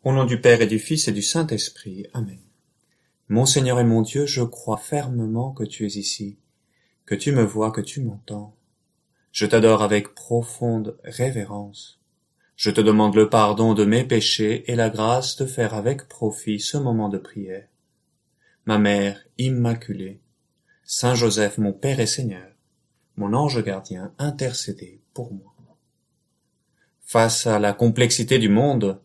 Au nom du Père et du Fils et du Saint-Esprit. Amen. Mon Seigneur et mon Dieu, je crois fermement que tu es ici, que tu me vois, que tu m'entends. Je t'adore avec profonde révérence. Je te demande le pardon de mes péchés et la grâce de faire avec profit ce moment de prière. Ma Mère immaculée, Saint Joseph, mon Père et Seigneur, mon ange gardien, intercédez pour moi. Face à la complexité du monde,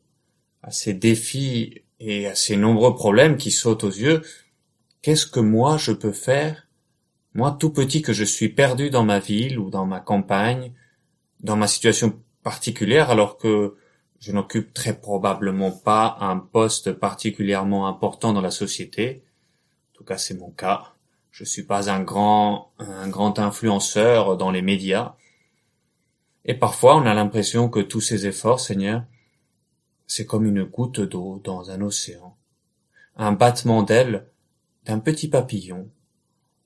à ces défis et à ces nombreux problèmes qui sautent aux yeux, qu'est-ce que moi je peux faire, moi tout petit que je suis perdu dans ma ville ou dans ma campagne, dans ma situation particulière alors que je n'occupe très probablement pas un poste particulièrement important dans la société. En tout cas, c'est mon cas. Je suis pas un grand influenceur dans les médias. Et parfois, on a l'impression que tous ces efforts, Seigneur, c'est comme une goutte d'eau dans un océan, un battement d'ailes d'un petit papillon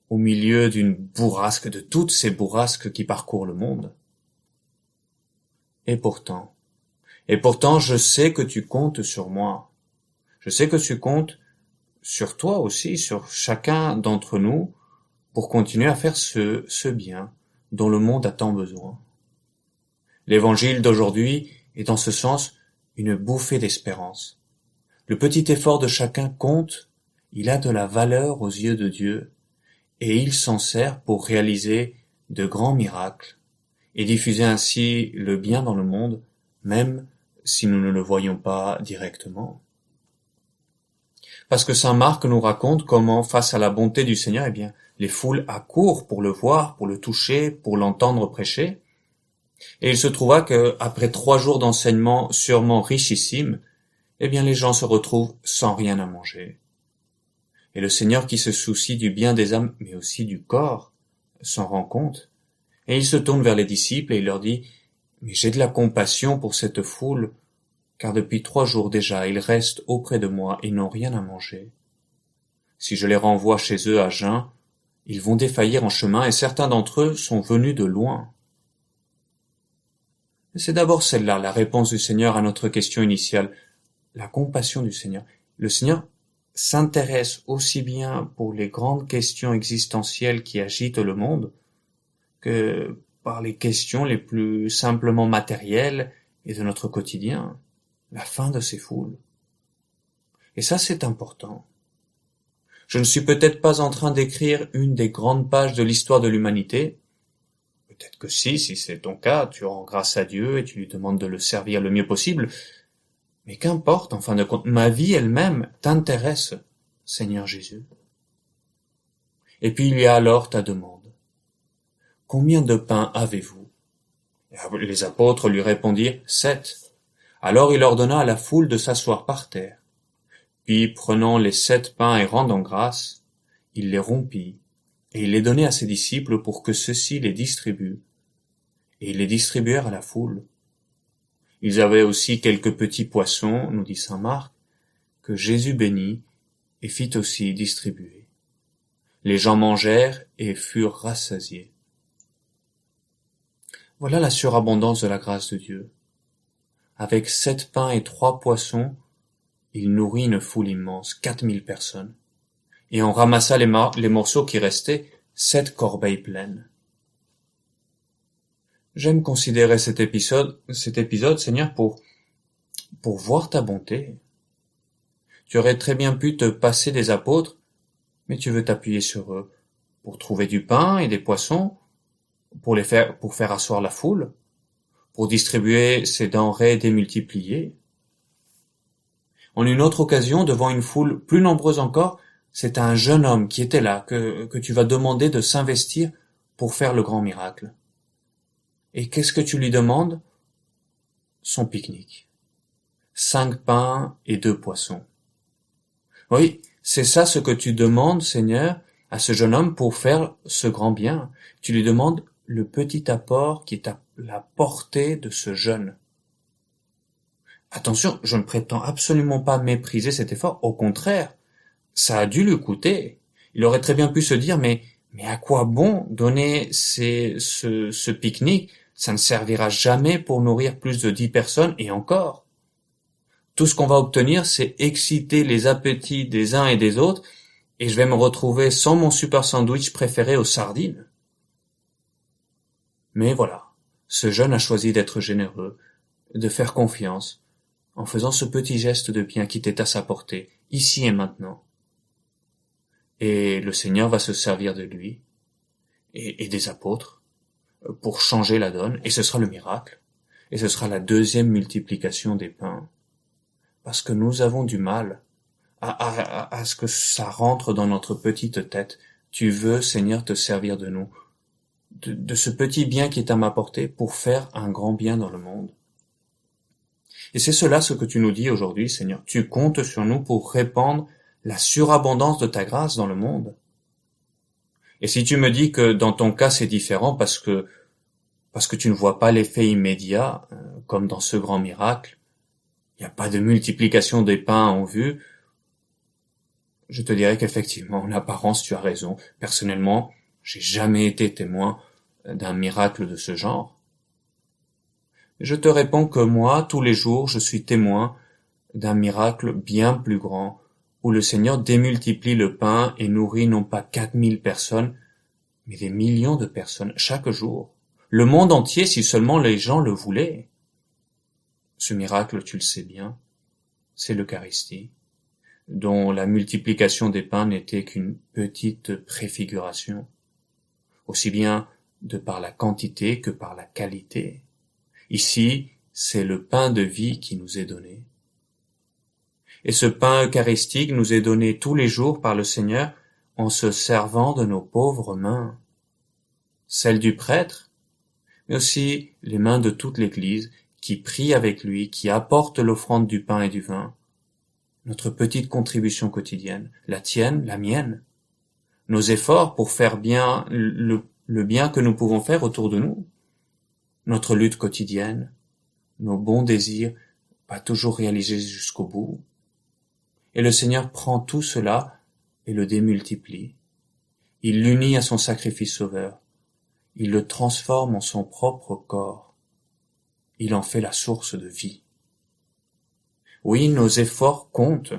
au milieu d'une bourrasque, de toutes ces bourrasques qui parcourent le monde. Et pourtant, je sais que tu comptes sur moi. Je sais que tu comptes sur toi aussi, sur chacun d'entre nous, pour continuer à faire ce bien dont le monde a tant besoin. L'évangile d'aujourd'hui est dans ce sens une bouffée d'espérance. Le petit effort de chacun compte, il a de la valeur aux yeux de Dieu, et il s'en sert pour réaliser de grands miracles et diffuser ainsi le bien dans le monde, même si nous ne le voyons pas directement. Parce que saint Marc nous raconte comment, face à la bonté du Seigneur, eh bien, les foules accourent pour le voir, pour le toucher, pour l'entendre prêcher. Et il se trouva que, après 3 jours d'enseignement sûrement richissimes, eh bien, les gens se retrouvent sans rien à manger. Et le Seigneur, qui se soucie du bien des âmes, mais aussi du corps, s'en rend compte. Et il se tourne vers les disciples et il leur dit « Mais j'ai de la compassion pour cette foule, car depuis 3 jours déjà, ils restent auprès de moi et n'ont rien à manger. Si je les renvoie chez eux à jeun, ils vont défaillir en chemin et certains d'entre eux sont venus de loin. » Et c'est d'abord celle-là, la réponse du Seigneur à notre question initiale, la compassion du Seigneur. Le Seigneur s'intéresse aussi bien pour les grandes questions existentielles qui agitent le monde que par les questions les plus simplement matérielles et de notre quotidien, la faim de ces foules. Et ça, c'est important. Je ne suis peut-être pas en train d'écrire une des grandes pages de l'histoire de l'humanité. Peut-être que si c'est ton cas, tu rends grâce à Dieu et tu lui demandes de le servir le mieux possible. Mais qu'importe, en fin de compte, ma vie elle-même t'intéresse, Seigneur Jésus. Et puis il y a alors ta demande. Combien de pains avez-vous? Les apôtres lui répondirent 7. Alors il ordonna à la foule de s'asseoir par terre. Puis, prenant les 7 pains et rendant grâce, il les rompit, et il les donnait à ses disciples pour que ceux-ci les distribuent. Et ils les distribuèrent à la foule. Ils avaient aussi quelques petits poissons, nous dit saint Marc, que Jésus bénit et fit aussi distribuer. Les gens mangèrent et furent rassasiés. Voilà la surabondance de la grâce de Dieu. Avec 7 pains et 3 poissons, il nourrit une foule immense, 4000 personnes. Et on ramassa les morceaux qui restaient, 7 corbeilles pleines. J'aime considérer cet épisode, Seigneur, pour voir ta bonté. Tu aurais très bien pu te passer des apôtres, mais tu veux t'appuyer sur eux pour trouver du pain et des poissons, pour faire asseoir la foule, pour distribuer ces denrées démultipliées. En une autre occasion, devant une foule plus nombreuse encore, c'est un jeune homme qui était là que tu vas demander de s'investir pour faire le grand miracle. Et qu'est-ce que tu lui demandes? Son pique-nique. 5 pains et 2 poissons. Oui, c'est ça ce que tu demandes, Seigneur, à ce jeune homme pour faire ce grand bien. Tu lui demandes le petit apport qui est à la portée de ce jeune. Attention, je ne prétends absolument pas mépriser cet effort, au contraire, ça a dû lui coûter. Il aurait très bien pu se dire, mais à quoi bon donner ce pique-nique? Ça ne servira jamais pour nourrir plus de 10 personnes, et encore. tout ce qu'on va obtenir, c'est exciter les appétits des uns et des autres, et je vais me retrouver sans mon super sandwich préféré aux sardines. Mais voilà, ce jeune a choisi d'être généreux, de faire confiance, en faisant ce petit geste de bien qui était à sa portée, ici et maintenant. Et le Seigneur va se servir de lui, et des apôtres, pour changer la donne, et ce sera le miracle, et ce sera la deuxième multiplication des pains. Parce que nous avons du mal à ce que ça rentre dans notre petite tête. Tu veux, Seigneur, te servir de nous, de ce petit bien qui est à ma portée pour faire un grand bien dans le monde. Et c'est cela ce que tu nous dis aujourd'hui, Seigneur. Tu comptes sur nous pour répandre la surabondance de ta grâce dans le monde. Et si tu me dis que dans ton cas c'est différent parce que tu ne vois pas l'effet immédiat, comme dans ce grand miracle, il n'y a pas de multiplication des pains en vue, je te dirais qu'effectivement, en apparence, tu as raison. Personnellement, j'ai jamais été témoin d'un miracle de ce genre. Je te réponds que moi, tous les jours, je suis témoin d'un miracle bien plus grand, où le Seigneur démultiplie le pain et nourrit non pas 4000 personnes, mais des millions de personnes chaque jour. Le monde entier, si seulement les gens le voulaient. Ce miracle, tu le sais bien, c'est l'Eucharistie, dont la multiplication des pains n'était qu'une petite préfiguration, aussi bien de par la quantité que par la qualité. Ici, c'est le pain de vie qui nous est donné. Et ce pain eucharistique nous est donné tous les jours par le Seigneur en se servant de nos pauvres mains, celles du prêtre, mais aussi les mains de toute l'Église qui prie avec lui, qui apporte l'offrande du pain et du vin, notre petite contribution quotidienne, la tienne, la mienne, nos efforts pour faire bien le bien que nous pouvons faire autour de nous, notre lutte quotidienne, nos bons désirs, pas toujours réalisés jusqu'au bout. Et le Seigneur prend tout cela et le démultiplie. Il l'unit à son sacrifice sauveur. Il le transforme en son propre corps. Il en fait la source de vie. Oui, nos efforts comptent.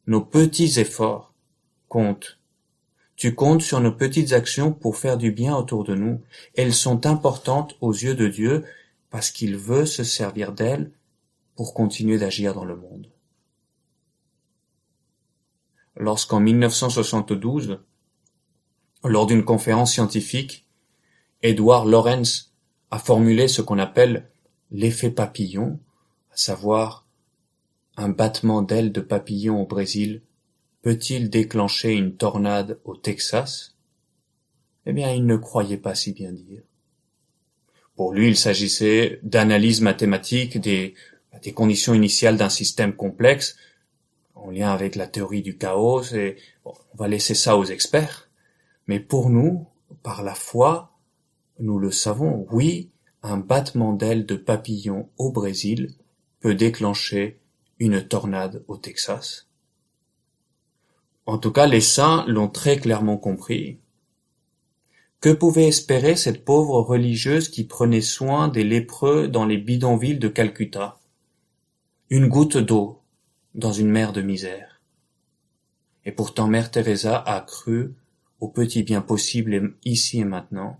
Nos petits efforts comptent. Tu comptes sur nos petites actions pour faire du bien autour de nous. Elles sont importantes aux yeux de Dieu parce qu'il veut se servir d'elles pour continuer d'agir dans le monde. Lorsqu'en 1972, lors d'une conférence scientifique, Edward Lorenz a formulé ce qu'on appelle l'effet papillon, à savoir un battement d'ailes de papillon au Brésil peut-il déclencher une tornade au Texas? Eh bien, il ne croyait pas si bien dire. Pour lui, il s'agissait d'analyse mathématique des conditions initiales d'un système complexe, en lien avec la théorie du chaos, et bon, on va laisser ça aux experts. Mais pour nous, par la foi, nous le savons, oui, un battement d'ailes de papillon au Brésil peut déclencher une tornade au Texas. En tout cas, les saints l'ont très clairement compris. Que pouvait espérer cette pauvre religieuse qui prenait soin des lépreux dans les bidonvilles de Calcutta? Une goutte d'eau dans une mer de misère. Et pourtant, Mère Teresa a cru au petit bien possible ici et maintenant.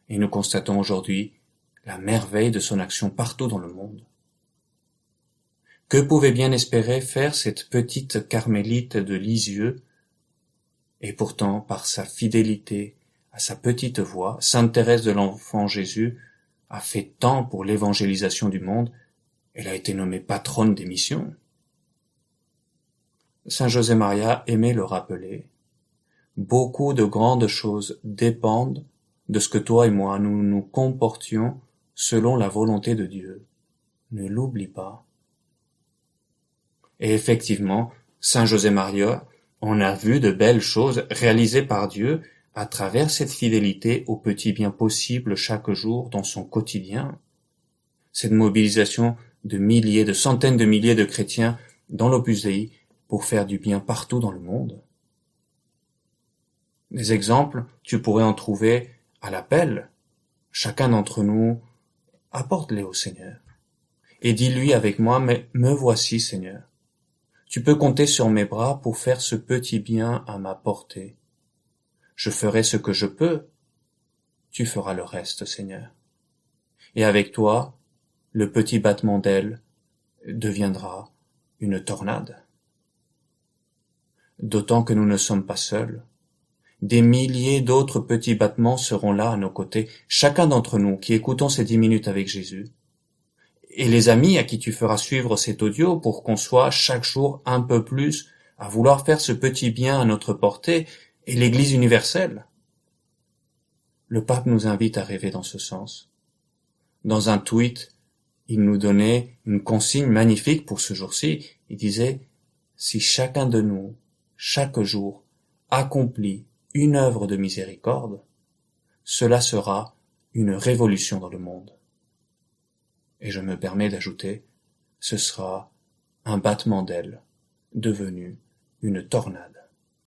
Et nous constatons aujourd'hui la merveille de son action partout dans le monde. Que pouvait bien espérer faire cette petite carmélite de Lisieux? Et pourtant, par sa fidélité à sa petite voix, Sainte Thérèse de l'Enfant Jésus a fait tant pour l'évangélisation du monde, elle a été nommée patronne des missions. Saint José Maria aimait le rappeler. Beaucoup de grandes choses dépendent de ce que toi et moi nous nous comportions selon la volonté de Dieu. Ne l'oublie pas. Et effectivement, Saint José Maria en a vu de belles choses réalisées par Dieu à travers cette fidélité au petit bien possible chaque jour dans son quotidien. Cette mobilisation de milliers, de centaines de milliers de chrétiens dans l'Opus Dei pour faire du bien partout dans le monde. Des exemples, tu pourrais en trouver à l'appel. Chacun d'entre nous apporte-les au Seigneur. et dis-lui avec moi, mais me voici, Seigneur. Tu peux compter sur mes bras pour faire ce petit bien à ma portée. Je ferai ce que je peux. Tu feras le reste, Seigneur. Et avec toi, le petit battement d'ailes deviendra une tornade. D'autant que nous ne sommes pas seuls. Des milliers d'autres petits battements seront là à nos côtés, chacun d'entre nous qui écoutons ces 10 minutes avec Jésus. Et les amis à qui tu feras suivre cet audio pour qu'on soit chaque jour un peu plus à vouloir faire ce petit bien à notre portée, et l'Église universelle. Le pape nous invite à rêver dans ce sens. Dans un tweet, il nous donnait une consigne magnifique pour ce jour-ci. Il disait, si chacun de nous, chaque jour, accomplit une œuvre de miséricorde, cela sera une révolution dans le monde. Et je me permets d'ajouter, ce sera un battement d'ailes devenu une tornade.